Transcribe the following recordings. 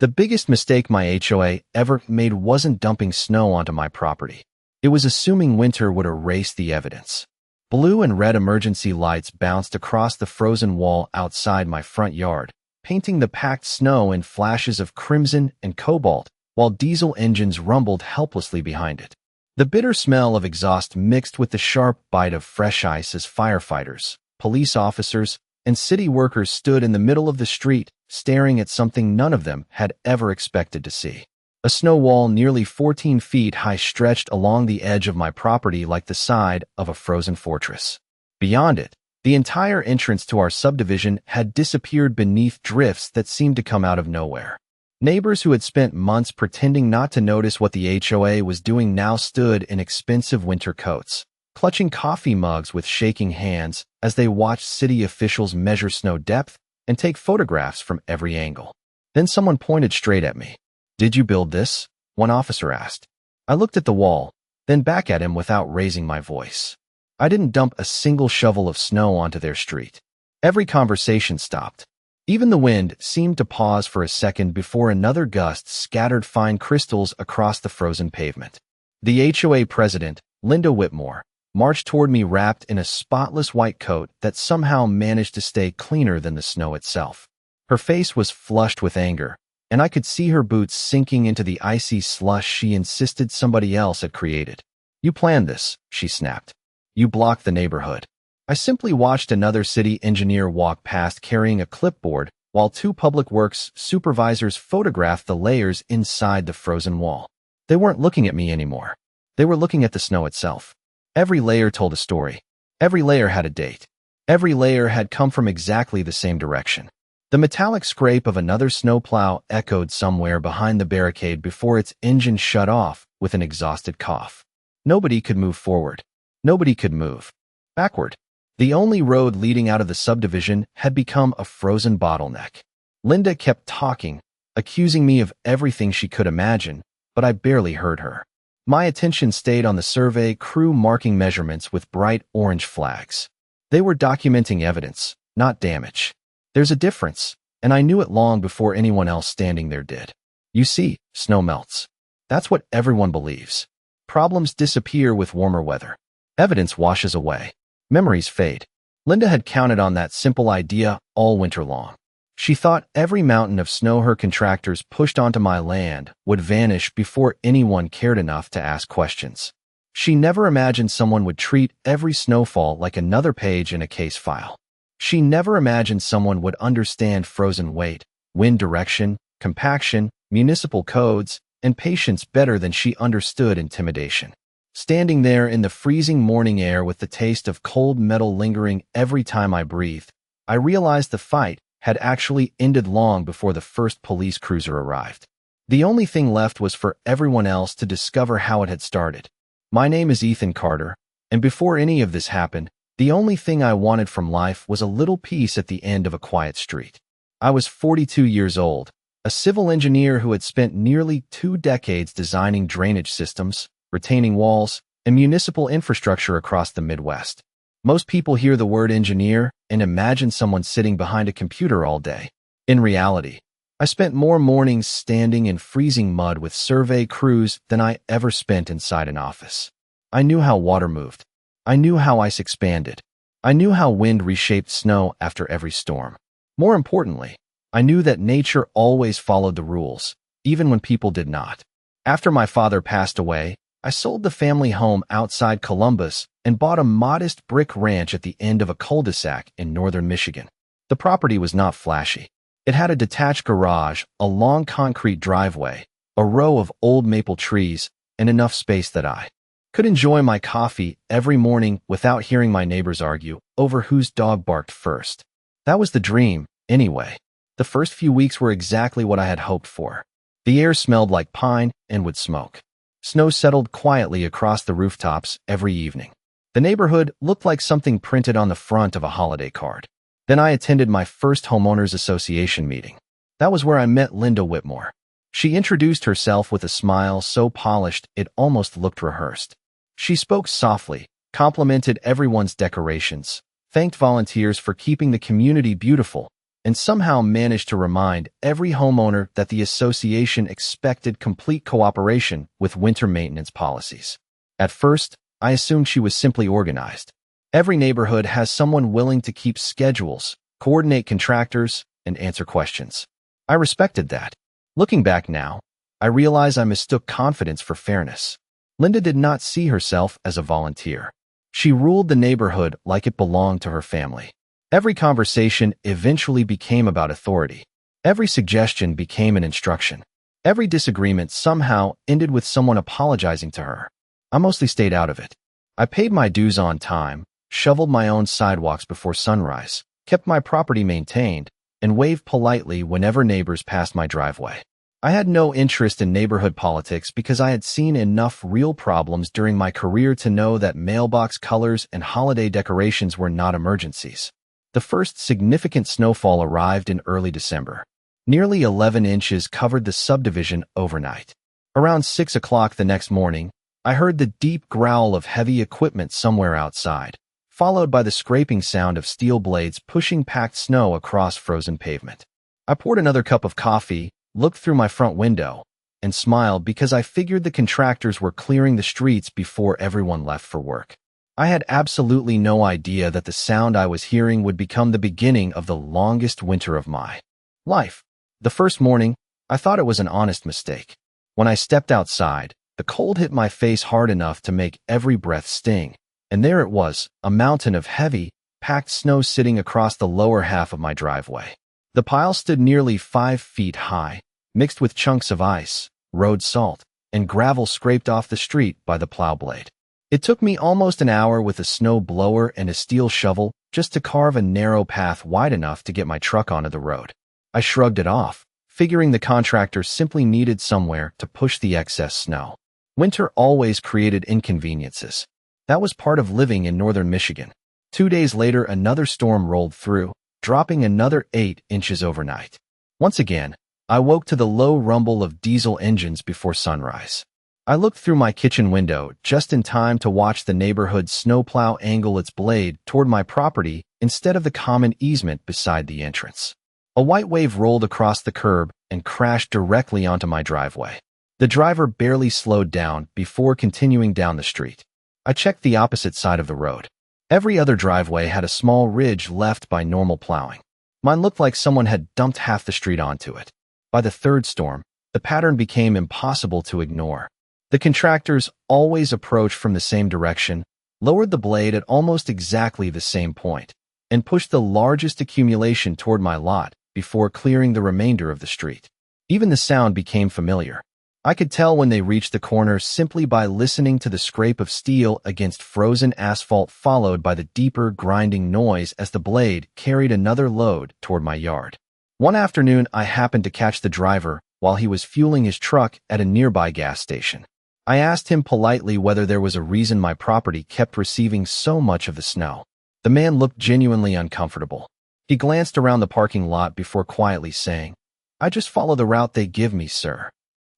The biggest mistake my HOA ever made wasn't dumping snow onto my property. It was assuming winter would erase the evidence. Blue and red emergency lights bounced across the frozen wall outside my front yard, painting the packed snow in flashes of crimson and cobalt, while diesel engines rumbled helplessly behind it. The bitter smell of exhaust mixed with the sharp bite of fresh ice as firefighters, police officers, and city workers stood in the middle of the street, staring at something none of them had ever expected to see. A snow wall nearly 14 feet high stretched along the edge of my property like the side of a frozen fortress. Beyond it, the entire entrance to our subdivision had disappeared beneath drifts that seemed to come out of nowhere. Neighbors who had spent months pretending not to notice what the HOA was doing now stood in expensive winter coats, clutching coffee mugs with shaking hands as they watched city officials measure snow depth and take photographs from every angle. Then someone pointed straight at me. "Did you build this?" one officer asked. I looked at the wall, then back at him without raising my voice. I didn't dump a single shovel of snow onto their street. Every conversation stopped. Even the wind seemed to pause for a second before another gust scattered fine crystals across the frozen pavement. The HOA president, Linda Whitmore, marched toward me wrapped in a spotless white coat that somehow managed to stay cleaner than the snow itself. Her face was flushed with anger, and I could see her boots sinking into the icy slush she insisted somebody else had created. "You planned this," she snapped. "You blocked the neighborhood." I simply watched another city engineer walk past carrying a clipboard while two public works supervisors photographed the layers inside the frozen wall. They weren't looking at me anymore. They were looking at the snow itself. Every layer told a story. Every layer had a date. Every layer had come from exactly the same direction. The metallic scrape of another snowplow echoed somewhere behind the barricade before its engine shut off with an exhausted cough. Nobody could move forward. Nobody could move backward. The only road leading out of the subdivision had become a frozen bottleneck. Linda kept talking, accusing me of everything she could imagine, but I barely heard her. My attention stayed on the survey crew marking measurements with bright orange flags. They were documenting evidence, not damage. There's a difference, and I knew it long before anyone else standing there did. You see, snow melts. That's what everyone believes. Problems disappear with warmer weather. Evidence washes away. Memories fade. Linda had counted on that simple idea all winter long. She thought every mountain of snow her contractors pushed onto my land would vanish before anyone cared enough to ask questions. She never imagined someone would treat every snowfall like another page in a case file. She never imagined someone would understand frozen weight, wind direction, compaction, municipal codes, and patience better than she understood intimidation. Standing there in the freezing morning air with the taste of cold metal lingering every time I breathed, I realized the fight had actually ended long before the first police cruiser arrived. The only thing left was for everyone else to discover how it had started. My name is Ethan Carter, and before any of this happened, the only thing I wanted from life was a little peace at the end of a quiet street. I was 42 years old, a civil engineer who had spent nearly 2 decades designing drainage systems, retaining walls, and municipal infrastructure across the Midwest. Most people hear the word engineer and imagine someone sitting behind a computer all day. In reality, I spent more mornings standing in freezing mud with survey crews than I ever spent inside an office. I knew how water moved. I knew how ice expanded. I knew how wind reshaped snow after every storm. More importantly, I knew that nature always followed the rules, even when people did not. After my father passed away, I sold the family home outside Columbus and bought a modest brick ranch at the end of a cul-de-sac in northern Michigan. The property was not flashy. It had a detached garage, a long concrete driveway, a row of old maple trees, and enough space that I could enjoy my coffee every morning without hearing my neighbors argue over whose dog barked first. That was the dream, anyway. The first few weeks were exactly what I had hoped for. The air smelled like pine and wood smoke. Snow settled quietly across the rooftops every evening. The neighborhood looked like something printed on the front of a holiday card. Then I attended my first homeowners association meeting. That was where I met Linda Whitmore. She introduced herself with a smile so polished it almost looked rehearsed. She spoke softly, complimented everyone's decorations, thanked volunteers for keeping the community beautiful, and somehow managed to remind every homeowner that the association expected complete cooperation with winter maintenance policies. At first, I assumed she was simply organized. Every neighborhood has someone willing to keep schedules, coordinate contractors, and answer questions. I respected that. Looking back now, I realize I mistook confidence for fairness. Linda did not see herself as a volunteer. She ruled the neighborhood like it belonged to her family. Every conversation eventually became about authority. Every suggestion became an instruction. Every disagreement somehow ended with someone apologizing to her. I mostly stayed out of it. I paid my dues on time, shoveled my own sidewalks before sunrise, kept my property maintained, and waved politely whenever neighbors passed my driveway. I had no interest in neighborhood politics because I had seen enough real problems during my career to know that mailbox colors and holiday decorations were not emergencies. The first significant snowfall arrived in early December. Nearly 11 inches covered the subdivision overnight. Around 6 o'clock the next morning, I heard the deep growl of heavy equipment somewhere outside, followed by the scraping sound of steel blades pushing packed snow across frozen pavement. I poured another cup of coffee, looked through my front window, and smiled because I figured the contractors were clearing the streets before everyone left for work. I had absolutely no idea that the sound I was hearing would become the beginning of the longest winter of my life. The first morning, I thought it was an honest mistake. When I stepped outside, the cold hit my face hard enough to make every breath sting, and there it was, a mountain of heavy, packed snow sitting across the lower half of my driveway. The pile stood nearly 5 feet high, mixed with chunks of ice, road salt, and gravel scraped off the street by the plow blade. It took me almost an hour with a snow blower and a steel shovel just to carve a narrow path wide enough to get my truck onto the road. I shrugged it off, figuring the contractor simply needed somewhere to push the excess snow. Winter always created inconveniences. That was part of living in northern Michigan. 2 days later, another storm rolled through, dropping another 8 inches overnight. Once again, I woke to the low rumble of diesel engines before sunrise. I looked through my kitchen window just in time to watch the neighborhood snowplow angle its blade toward my property instead of the common easement beside the entrance. A white wave rolled across the curb and crashed directly onto my driveway. The driver barely slowed down before continuing down the street. I checked the opposite side of the road. Every other driveway had a small ridge left by normal plowing. Mine looked like someone had dumped half the street onto it. By the third storm, the pattern became impossible to ignore. The contractors always approached from the same direction, lowered the blade at almost exactly the same point, and pushed the largest accumulation toward my lot before clearing the remainder of the street. Even the sound became familiar. I could tell when they reached the corner simply by listening to the scrape of steel against frozen asphalt followed by the deeper grinding noise as the blade carried another load toward my yard. One afternoon, I happened to catch the driver while he was fueling his truck at a nearby gas station. I asked him politely whether there was a reason my property kept receiving so much of the snow. The man looked genuinely uncomfortable. He glanced around the parking lot before quietly saying, "I just follow the route they give me, sir."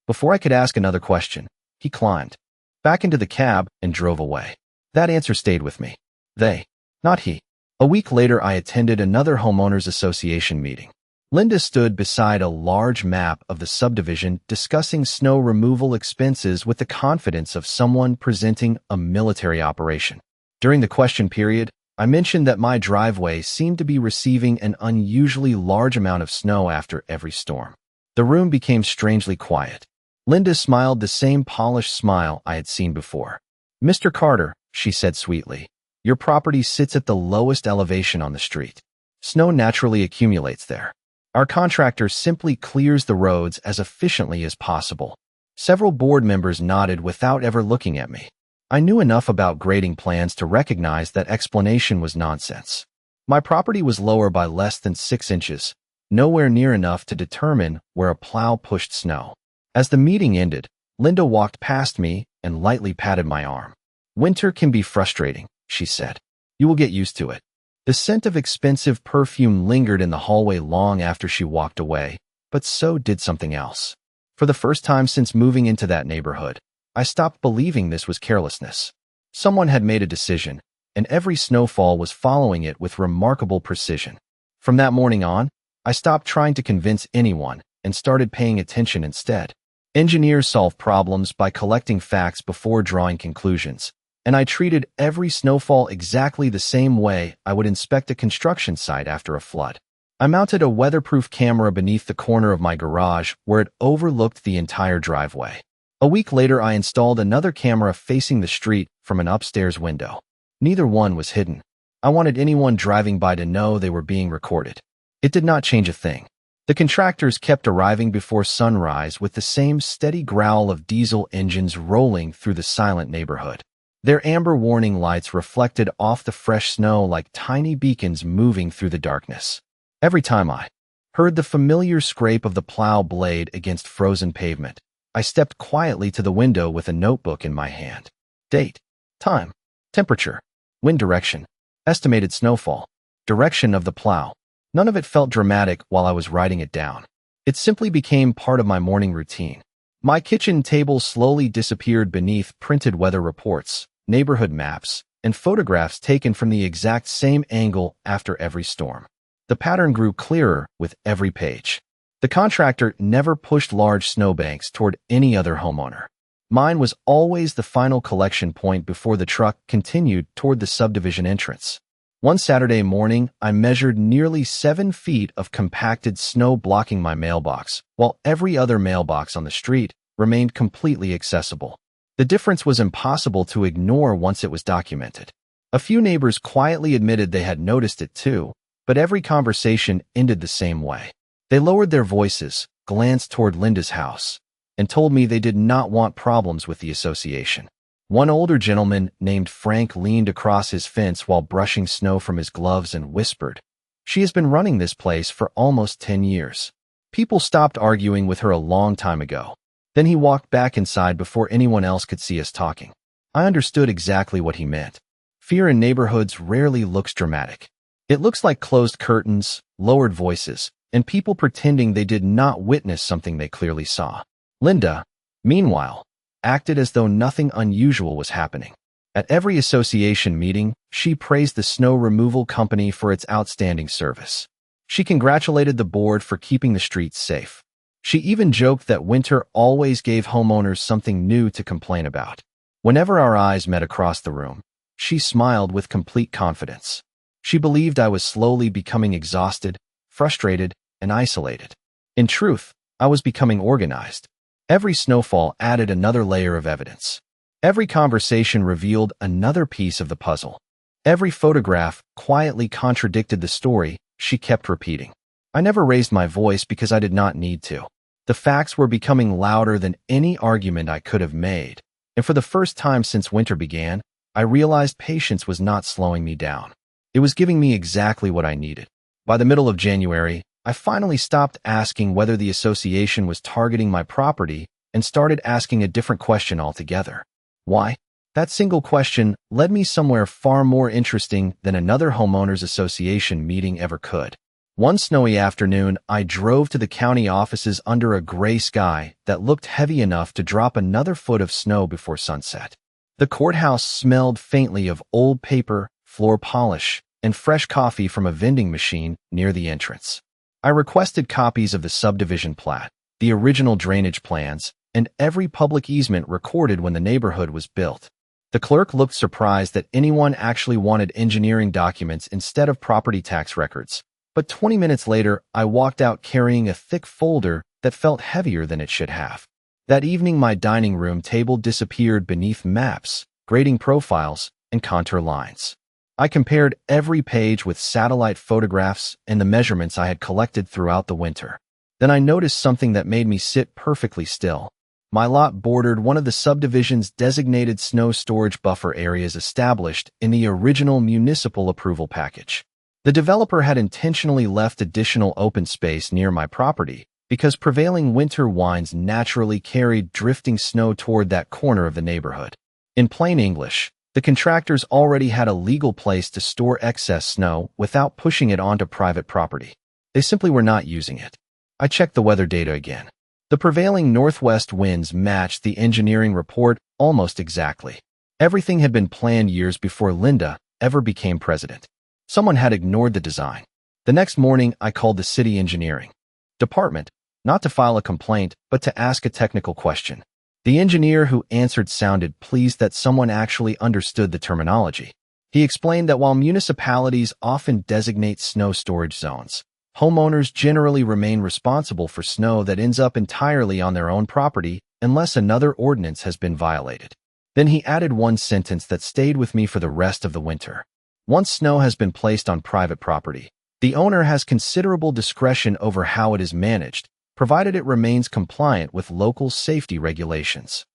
Before I could ask another question, he climbed back into the cab and drove away. That answer stayed with me. They, not he. A week later, I attended another homeowners association meeting. Linda stood beside a large map of the subdivision discussing snow removal expenses with the confidence of someone presenting a military operation. During the question period, I mentioned that my driveway seemed to be receiving an unusually large amount of snow after every storm. The room became strangely quiet. Linda smiled the same polished smile I had seen before. "Mr. Carter," she said sweetly, "your property sits at the lowest elevation on the street. Snow naturally accumulates there. Our contractor simply clears the roads as efficiently as possible." Several board members nodded without ever looking at me. I knew enough about grading plans to recognize that explanation was nonsense. My property was lower by less than 6 inches, nowhere near enough to determine where a plow pushed snow. As the meeting ended, Linda walked past me and lightly patted my arm. "Winter can be frustrating," she said. "You will get used to it." The scent of expensive perfume lingered in the hallway long after she walked away, but so did something else. For the first time since moving into that neighborhood, I stopped believing this was carelessness. Someone had made a decision, and every snowfall was following it with remarkable precision. From that morning on, I stopped trying to convince anyone and started paying attention instead. Engineers solve problems by collecting facts before drawing conclusions, and I treated every snowfall exactly the same way I would inspect a construction site after a flood. I mounted a weatherproof camera beneath the corner of my garage where it overlooked the entire driveway. A week later, I installed another camera facing the street from an upstairs window. Neither one was hidden. I wanted anyone driving by to know they were being recorded. It did not change a thing. The contractors kept arriving before sunrise with the same steady growl of diesel engines rolling through the silent neighborhood. Their amber warning lights reflected off the fresh snow like tiny beacons moving through the darkness. Every time I heard the familiar scrape of the plow blade against frozen pavement, I stepped quietly to the window with a notebook in my hand. Date, time, temperature, wind direction, estimated snowfall, direction of the plow. None of it felt dramatic while I was writing it down. It simply became part of my morning routine. My kitchen table slowly disappeared beneath printed weather reports, neighborhood maps, and photographs taken from the exact same angle after every storm. The pattern grew clearer with every page. The contractor never pushed large snowbanks toward any other homeowner. Mine was always the final collection point before the truck continued toward the subdivision entrance. One Saturday morning, I measured nearly 7 feet of compacted snow blocking my mailbox, while every other mailbox on the street remained completely accessible. The difference was impossible to ignore once it was documented. A few neighbors quietly admitted they had noticed it too, but every conversation ended the same way. They lowered their voices, glanced toward Linda's house, and told me they did not want problems with the association. One older gentleman named Frank leaned across his fence while brushing snow from his gloves and whispered, "She has been running this place for almost 10 years. People stopped arguing with her a long time ago." Then he walked back inside before anyone else could see us talking. I understood exactly what he meant. Fear in neighborhoods rarely looks dramatic. It looks like closed curtains, lowered voices, and people pretending they did not witness something they clearly saw. Linda, meanwhile, acted as though nothing unusual was happening. At every association meeting, she praised the snow removal company for its outstanding service. She congratulated the board for keeping the streets safe. She even joked that winter always gave homeowners something new to complain about. Whenever our eyes met across the room, she smiled with complete confidence. She believed I was slowly becoming exhausted, frustrated, and isolated. In truth, I was becoming organized. Every snowfall added another layer of evidence. Every conversation revealed another piece of the puzzle. Every photograph quietly contradicted the story she kept repeating. I never raised my voice because I did not need to. The facts were becoming louder than any argument I could have made, and for the first time since winter began, I realized patience was not slowing me down. It was giving me exactly what I needed. By the middle of January, I finally stopped asking whether the association was targeting my property and started asking a different question altogether. Why? That single question led me somewhere far more interesting than another homeowners association meeting ever could. One snowy afternoon, I drove to the county offices under a gray sky that looked heavy enough to drop another foot of snow before sunset. The courthouse smelled faintly of old paper, floor polish, and fresh coffee from a vending machine near the entrance. I requested copies of the subdivision plat, the original drainage plans, and every public easement recorded when the neighborhood was built. The clerk looked surprised that anyone actually wanted engineering documents instead of property tax records. But 20 minutes later, I walked out carrying a thick folder that felt heavier than it should have. That evening, my dining room table disappeared beneath maps, grading profiles, and contour lines. I compared every page with satellite photographs and the measurements I had collected throughout the winter. Then I noticed something that made me sit perfectly still. My lot bordered one of the subdivision's designated snow storage buffer areas established in the original municipal approval package. The developer had intentionally left additional open space near my property because prevailing winter winds naturally carried drifting snow toward that corner of the neighborhood. In plain English, the contractors already had a legal place to store excess snow without pushing it onto private property. They simply were not using it. I checked the weather data again. The prevailing northwest winds matched the engineering report almost exactly. Everything had been planned years before Linda ever became president. Someone had ignored the design. The next morning, I called the city engineering department, not to file a complaint, but to ask a technical question. The engineer who answered sounded pleased that someone actually understood the terminology. He explained that while municipalities often designate snow storage zones, homeowners generally remain responsible for snow that ends up entirely on their own property unless another ordinance has been violated. Then he added one sentence that stayed with me for the rest of the winter. Once snow has been placed on private property, the owner has considerable discretion over how it is managed, provided it remains compliant with local safety regulations.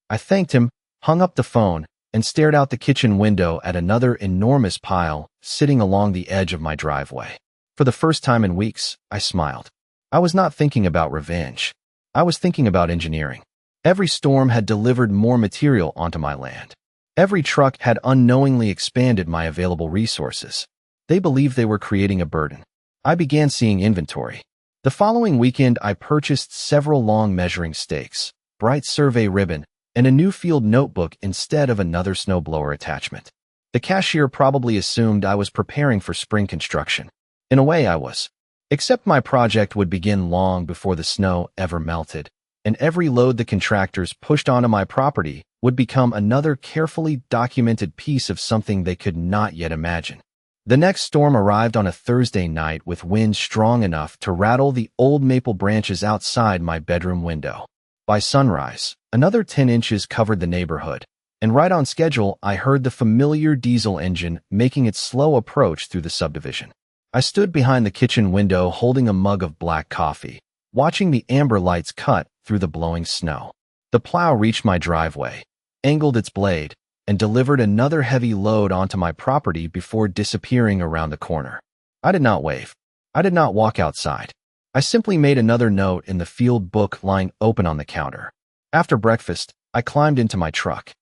I thanked him, hung up the phone, and stared out the kitchen window at another enormous pile sitting along the edge of my driveway. For the first time in weeks, I smiled. I was not thinking about revenge. I was thinking about engineering. Every storm had delivered more material onto my land. Every truck had unknowingly expanded my available resources. They believed they were creating a burden. I began seeing inventory. The following weekend, I purchased several long measuring stakes, bright survey ribbon, and a new field notebook instead of another snowblower attachment. The cashier probably assumed I was preparing for spring construction. In a way, I was. Except my project would begin long before the snow ever melted, and every load the contractors pushed onto my property would become another carefully documented piece of something they could not yet imagine. The next storm arrived on a Thursday night with winds strong enough to rattle the old maple branches outside my bedroom window. By sunrise, another 10 inches covered the neighborhood, and right on schedule, I heard the familiar diesel engine making its slow approach through the subdivision. I stood behind the kitchen window holding a mug of black coffee, watching the amber lights cut through the blowing snow. The plow reached my driveway, angled its blade, and delivered another heavy load onto my property before disappearing around the corner. I did not wave. I did not walk outside. I simply made another note in the field book lying open on the counter. After breakfast, I climbed into my truck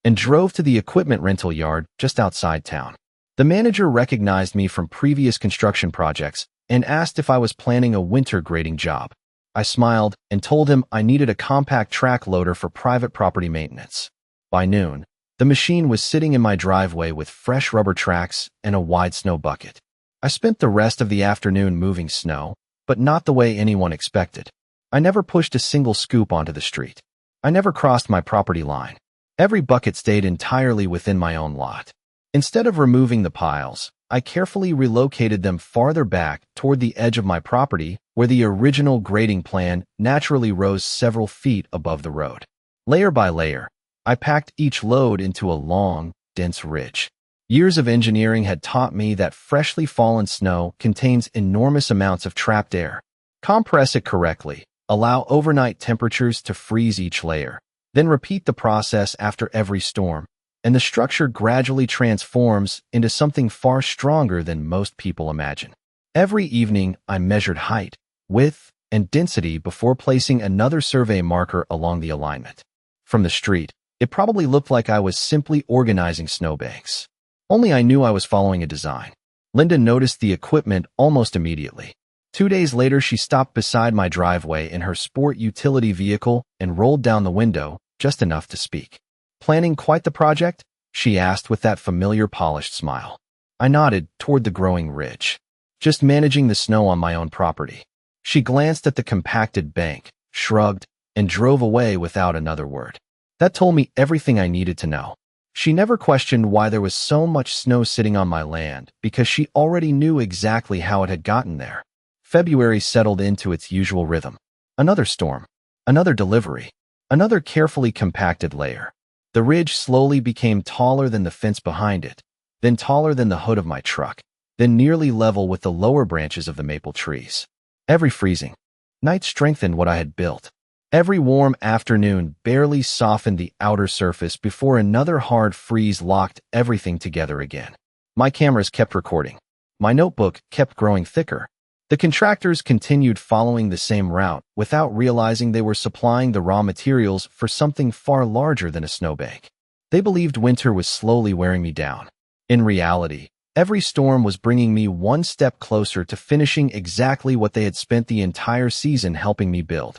and drove to the equipment rental yard just outside town. The manager recognized me from previous construction projects and asked if I was planning a winter grading job. I smiled and told him I needed a compact track loader for private property maintenance. By noon, the machine was sitting in my driveway with fresh rubber tracks and a wide snow bucket. I spent the rest of the afternoon moving snow, but not the way anyone expected. I never pushed a single scoop onto the street. I never crossed my property line. Every bucket stayed entirely within my own lot. Instead of removing the piles, I carefully relocated them farther back toward the edge of my property where the original grading plan naturally rose several feet above the road. Layer by layer, I packed each load into a long, dense ridge. Years of engineering had taught me that freshly fallen snow contains enormous amounts of trapped air. Compress it correctly, allow overnight temperatures to freeze each layer, then repeat the process after every storm, and the structure gradually transforms into something far stronger than most people imagine. Every evening, I measured height, width, and density before placing another survey marker along the alignment. From the street, it probably looked like I was simply organizing snowbanks. Only I knew I was following a design. Linda noticed the equipment almost immediately. 2 days later, she stopped beside my driveway in her sport utility vehicle and rolled down the window just enough to speak. "Planning quite the project?" she asked with that familiar polished smile. I nodded toward the growing ridge. "Just managing the snow on my own property." She glanced at the compacted bank, shrugged, and drove away without another word. That told me everything I needed to know. She never questioned why there was so much snow sitting on my land because she already knew exactly how it had gotten there. February settled into its usual rhythm. Another storm, another delivery, another carefully compacted layer. The ridge slowly became taller than the fence behind it, then taller than the hood of my truck, then nearly level with the lower branches of the maple trees. Every freezing night strengthened what I had built. Every warm afternoon barely softened the outer surface before another hard freeze locked everything together again. My cameras kept recording. My notebook kept growing thicker. The contractors continued following the same route without realizing they were supplying the raw materials for something far larger than a snowbank. They believed winter was slowly wearing me down. In reality, every storm was bringing me one step closer to finishing exactly what they had spent the entire season helping me build.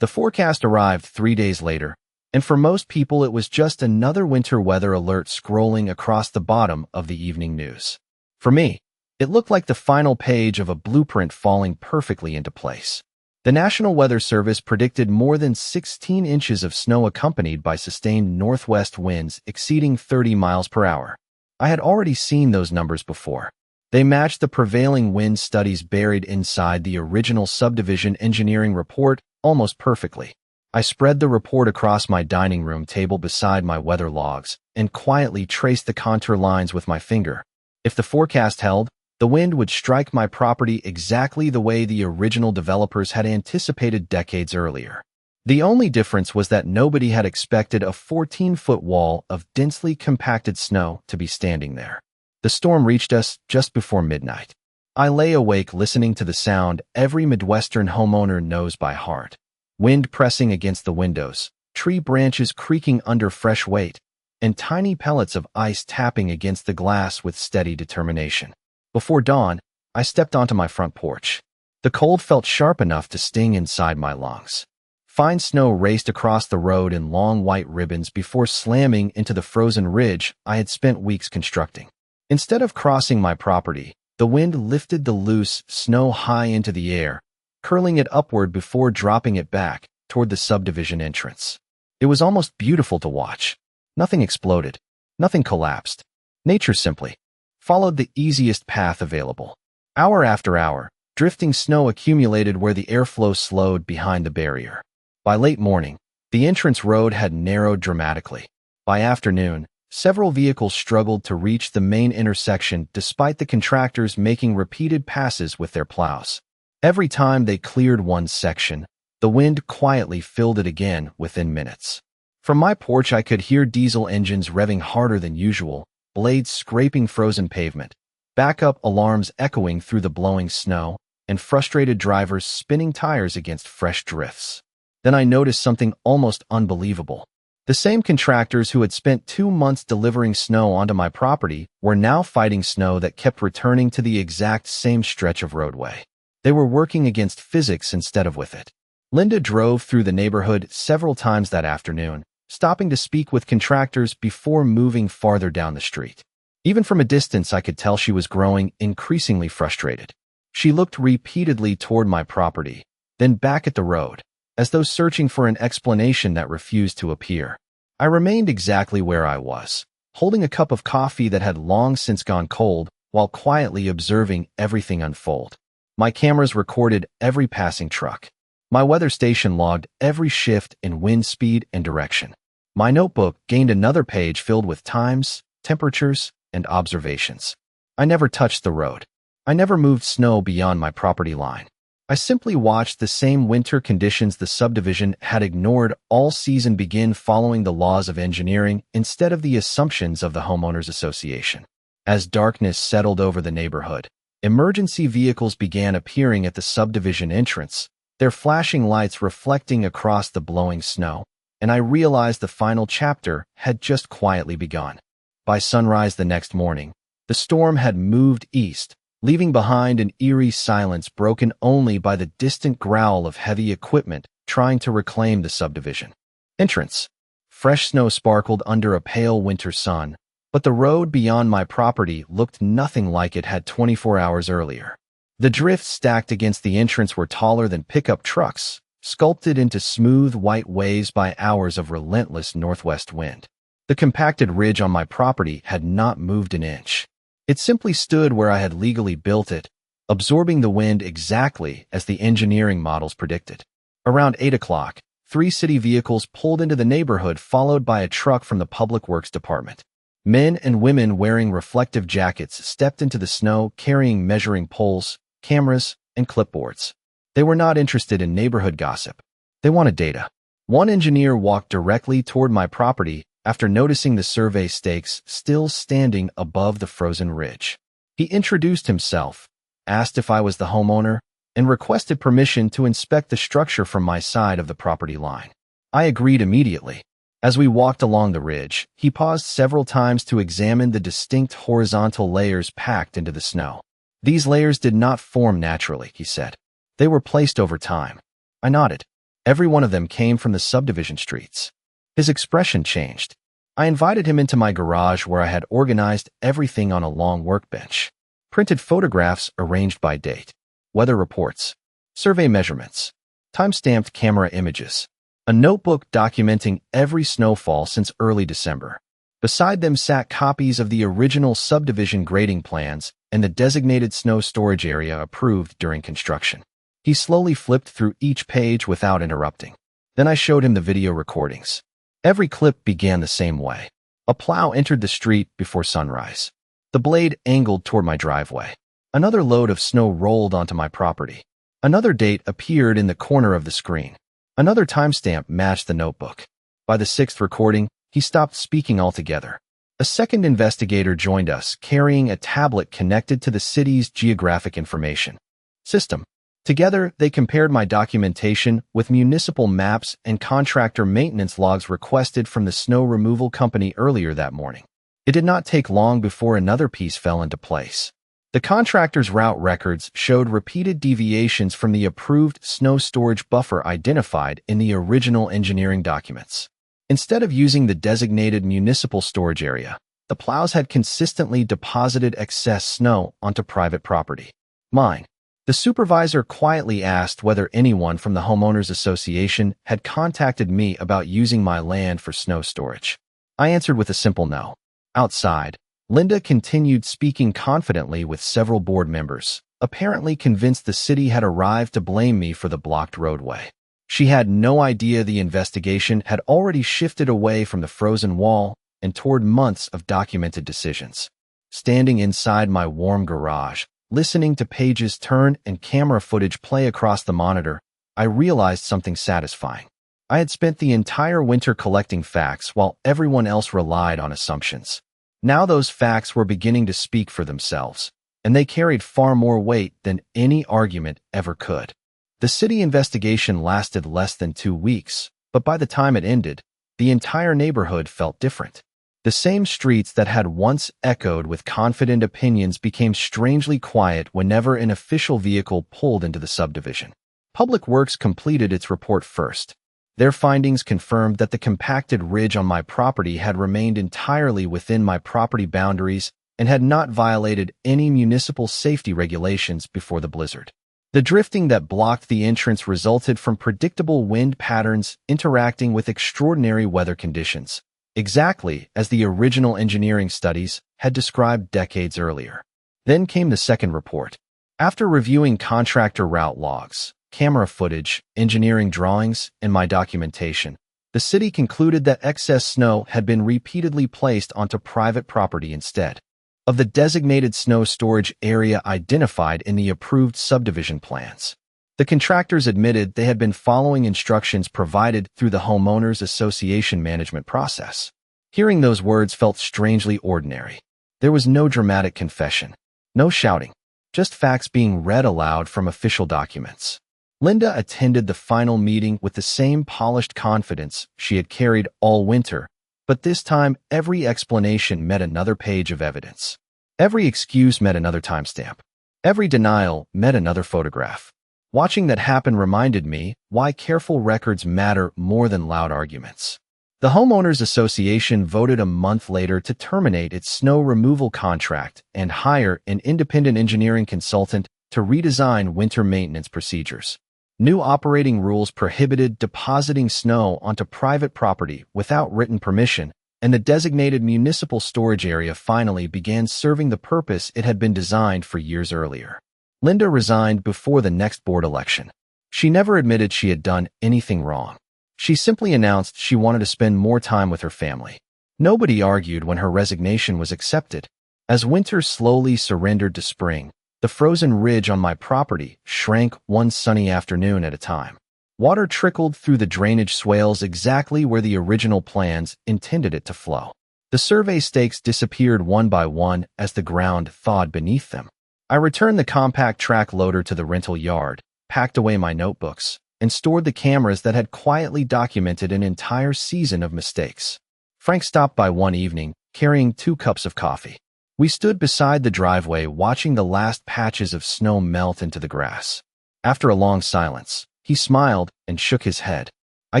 The forecast arrived 3 days later, and for most people it was just another winter weather alert scrolling across the bottom of the evening news. For me, It looked like the final page of a blueprint falling perfectly into place. The National Weather Service predicted more than 16 inches of snow accompanied by sustained northwest winds exceeding 30 miles per hour. I had already seen those numbers before. They matched the prevailing wind studies buried inside the original subdivision engineering report almost perfectly. I spread the report across my dining room table beside my weather logs and quietly traced the contour lines with my finger. If the forecast held, the wind would strike my property exactly the way the original developers had anticipated decades earlier. The only difference was that nobody had expected a 14-foot wall of densely compacted snow to be standing there. The storm reached us just before midnight. I lay awake listening to the sound every Midwestern homeowner knows by heart. Wind pressing against the windows, tree branches creaking under fresh weight, and tiny pellets of ice tapping against the glass with steady determination. Before dawn, I stepped onto my front porch. The cold felt sharp enough to sting inside my lungs. Fine snow raced across the road in long white ribbons before slamming into the frozen ridge I had spent weeks constructing. Instead of crossing my property, the wind lifted the loose snow high into the air, curling it upward before dropping it back toward the subdivision entrance. It was almost beautiful to watch. Nothing exploded. Nothing collapsed. Nature simply followed the easiest path available. Hour after hour, drifting snow accumulated where the airflow slowed behind the barrier. By late morning, the entrance road had narrowed dramatically. By afternoon, several vehicles struggled to reach the main intersection despite the contractors making repeated passes with their plows. Every time they cleared one section, the wind quietly filled it again within minutes. From my porch, I could hear diesel engines revving harder than usual, blades scraping frozen pavement, backup alarms echoing through the blowing snow, and frustrated drivers spinning tires against fresh drifts. Then I noticed something almost unbelievable. The same contractors who had spent 2 months delivering snow onto my property were now fighting snow that kept returning to the exact same stretch of roadway. They were working against physics instead of with it. Linda drove through the neighborhood several times that afternoon, stopping to speak with contractors before moving farther down the street. Even from a distance, I could tell she was growing increasingly frustrated. She looked repeatedly toward my property, then back at the road, as though searching for an explanation that refused to appear. I remained exactly where I was, holding a cup of coffee that had long since gone cold, while quietly observing everything unfold. My cameras recorded every passing truck. My weather station logged every shift in wind speed and direction. My notebook gained another page filled with times, temperatures, and observations. I never touched the road. I never moved snow beyond my property line. I simply watched the same winter conditions the subdivision had ignored all season begin following the laws of engineering instead of the assumptions of the homeowners association. As darkness settled over the neighborhood, emergency vehicles began appearing at the subdivision entrance, their flashing lights reflecting across the blowing snow, and I realized the final chapter had just quietly begun. By sunrise the next morning, the storm had moved east, leaving behind an eerie silence broken only by the distant growl of heavy equipment trying to reclaim the subdivision entrance. Fresh snow sparkled under a pale winter sun, but the road beyond my property looked nothing like it had 24 hours earlier. The drifts stacked against the entrance were taller than pickup trucks, sculpted into smooth white waves by hours of relentless northwest wind. The compacted ridge on my property had not moved an inch. It simply stood where I had legally built it, absorbing the wind exactly as the engineering models predicted. Around 8 o'clock, 3 city vehicles pulled into the neighborhood, followed by a truck from the Public Works Department. Men and women wearing reflective jackets stepped into the snow carrying measuring poles, cameras, and clipboards. They were not interested in neighborhood gossip. They wanted data. One engineer walked directly toward my property after noticing the survey stakes still standing above the frozen ridge. He introduced himself, asked if I was the homeowner, and requested permission to inspect the structure from my side of the property line. I agreed immediately. As we walked along the ridge, he paused several times to examine the distinct horizontal layers packed into the snow. These layers did not form naturally, he said. They were placed over time. I nodded. Every one of them came from the subdivision streets. His expression changed. I invited him into my garage where I had organized everything on a long workbench. printed photographs arranged by date, weather reports, survey measurements, time-stamped camera images, a notebook documenting every snowfall since early December. Beside them sat copies of the original subdivision grading plans and the designated snow storage area approved during construction. He slowly flipped through each page without interrupting. Then I showed him the video recordings. Every clip began the same way. A plow entered the street before sunrise. The blade angled toward my driveway. Another load of snow rolled onto my property. Another date appeared in the corner of the screen. Another timestamp matched the notebook. By the sixth recording, he stopped speaking altogether. A second investigator joined us, carrying a tablet connected to the city's geographic information system. Together, they compared my documentation with municipal maps and contractor maintenance logs requested from the snow removal company earlier that morning. It did not take long before another piece fell into place. The contractor's route records showed repeated deviations from the approved snow storage buffer identified in the original engineering documents. Instead of using the designated municipal storage area, the plows had consistently deposited excess snow onto private property. Mine. The supervisor quietly asked whether anyone from the homeowners association had contacted me about using my land for snow storage. I answered with a simple no. Outside, Linda continued speaking confidently with several board members, apparently convinced the city had arrived to blame me for the blocked roadway. She had no idea the investigation had already shifted away from the frozen wall and toward months of documented decisions. Standing inside my warm garage, listening to pages turn and camera footage play across the monitor, I realized something satisfying. I had spent the entire winter collecting facts while everyone else relied on assumptions. Now those facts were beginning to speak for themselves, and they carried far more weight than any argument ever could. The city investigation lasted less than 2 weeks, but by the time it ended, the entire neighborhood felt different. The same streets that had once echoed with confident opinions became strangely quiet whenever an official vehicle pulled into the subdivision. Public Works completed its report first. Their findings confirmed that the compacted ridge on my property had remained entirely within my property boundaries and had not violated any municipal safety regulations before the blizzard. The drifting that blocked the entrance resulted from predictable wind patterns interacting with extraordinary weather conditions, exactly as the original engineering studies had described decades earlier. Then came the second report. After reviewing contractor route logs, camera footage, engineering drawings, and my documentation, the city concluded that excess snow had been repeatedly placed onto private property instead of the designated snow storage area identified in the approved subdivision plans. The contractors admitted they had been following instructions provided through the homeowners association management process. Hearing those words felt strangely ordinary. There was no dramatic confession, no shouting, just facts being read aloud from official documents. Linda attended the final meeting with the same polished confidence she had carried all winter, but this time every explanation met another page of evidence. Every excuse met another timestamp. Every denial met another photograph. Watching that happen reminded me why careful records matter more than loud arguments. The Homeowners Association voted a month later to terminate its snow removal contract and hire an independent engineering consultant to redesign winter maintenance procedures. New operating rules prohibited depositing snow onto private property without written permission, and the designated municipal storage area finally began serving the purpose it had been designed for years earlier. Linda resigned before the next board election. She never admitted she had done anything wrong. She simply announced she wanted to spend more time with her family. Nobody argued when her resignation was accepted. As winter slowly surrendered to spring, the frozen ridge on my property shrank one sunny afternoon at a time. Water trickled through the drainage swales exactly where the original plans intended it to flow. The survey stakes disappeared one by one as the ground thawed beneath them. I returned the compact track loader to the rental yard, packed away my notebooks, and stored the cameras that had quietly documented an entire season of mistakes. Frank stopped by one evening, carrying 2 cups of coffee. We stood beside the driveway watching the last patches of snow melt into the grass. After a long silence, he smiled and shook his head. I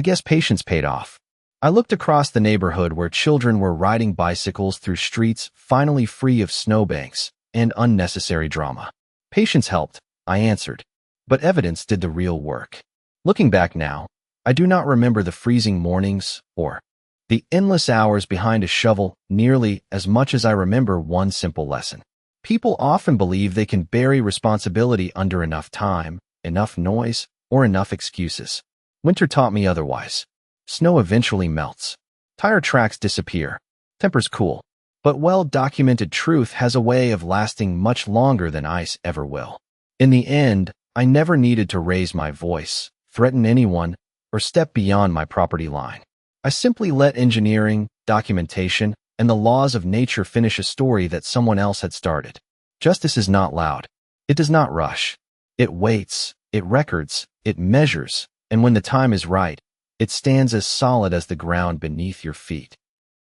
guess patience paid off. I looked across the neighborhood where children were riding bicycles through streets finally free of snowbanks, and unnecessary drama. Patience helped, I answered, but evidence did the real work. Looking back now, I do not remember the freezing mornings or the endless hours behind a shovel nearly as much as I remember one simple lesson. People often believe they can bury responsibility under enough time, enough noise, or enough excuses. Winter taught me otherwise. Snow eventually melts. Tire tracks disappear. Tempers cool. But well-documented truth has a way of lasting much longer than ice ever will. In the end, I never needed to raise my voice, threaten anyone, or step beyond my property line. I simply let engineering, documentation, and the laws of nature finish a story that someone else had started. Justice is not loud. It does not rush. It waits, it records, it measures, and when the time is right, it stands as solid as the ground beneath your feet.